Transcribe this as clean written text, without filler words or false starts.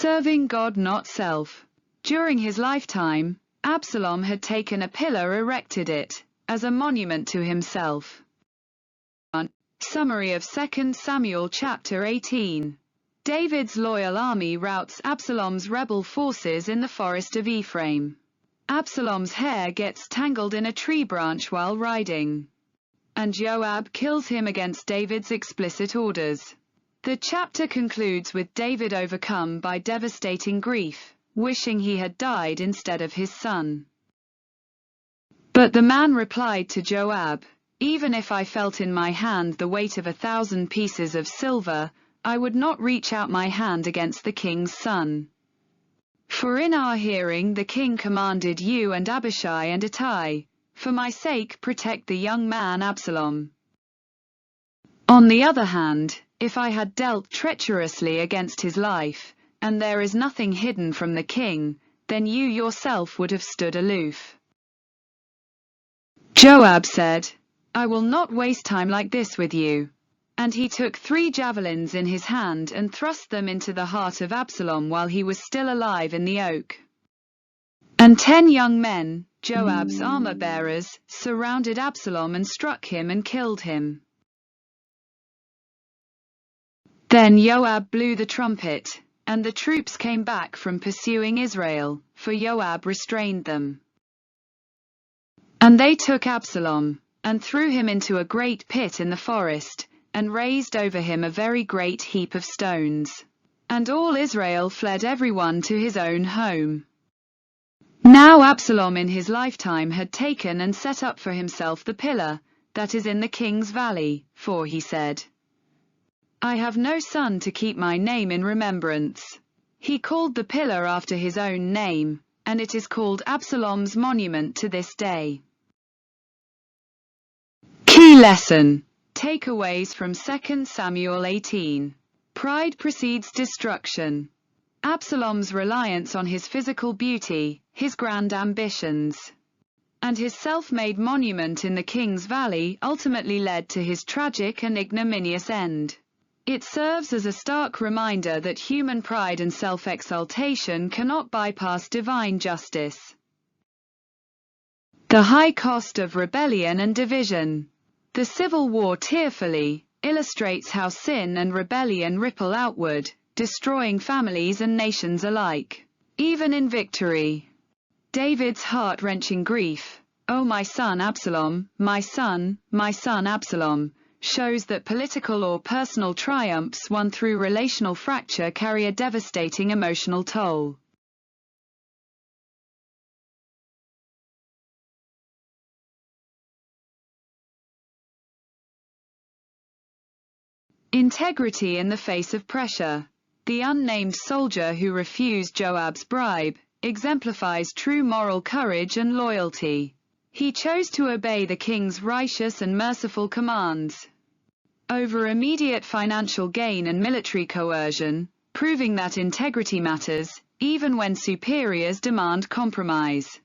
Serving God, not self. During his lifetime, Absalom had taken a pillar, erected it as a monument to himself. Summary of 2 Samuel chapter 18. David's loyal army routs Absalom's rebel forces in the forest of Ephraim. Absalom's hair gets tangled in a tree branch while riding, and Joab kills him against David's explicit orders. The chapter concludes with David overcome by devastating grief, wishing he had died instead of his son. But the man replied to Joab, "Even if I felt in my hand the weight of 1,000 pieces of silver, I would not reach out my hand against the king's son. For in our hearing the king commanded you and Abishai and Ittai, for my sake protect the young man Absalom. On the other hand, if I had dealt treacherously against his life, and there is nothing hidden from the king, then you yourself would have stood aloof." Joab said, "I will not waste time like this with you." And he took 3 javelins in his hand and thrust them into the heart of Absalom while he was still alive in the oak. And 10 young men, Joab's armor-bearers, surrounded Absalom and struck him and killed him. Then Joab blew the trumpet, and the troops came back from pursuing Israel, for Joab restrained them. And they took Absalom, and threw him into a great pit in the forest, and raised over him a very great heap of stones. And all Israel fled, everyone to his own home. Now Absalom in his lifetime had taken and set up for himself the pillar that is in the king's valley, for he said, "I have no son to keep my name in remembrance." He called the pillar after his own name, and it is called Absalom's monument to this day. Key lesson. Takeaways from 2 Samuel 18. Pride precedes destruction. Absalom's reliance on his physical beauty, his grand ambitions, and his self-made monument in the king's valley ultimately led to his tragic and ignominious end. It serves as a stark reminder that human pride and self-exaltation cannot bypass divine justice. The high cost of rebellion and division. The Civil War tearfully illustrates how sin and rebellion ripple outward, destroying families and nations alike. Even in victory, David's heart-wrenching grief, "Oh my son Absalom, my son Absalom," shows that political or personal triumphs won through relational fracture carry a devastating emotional toll. Integrity in the face of pressure. The unnamed soldier who refused Joab's bribe exemplifies true moral courage and loyalty. He chose to obey the king's righteous and merciful commands over immediate financial gain and military coercion, proving that integrity matters, even when superiors demand compromise.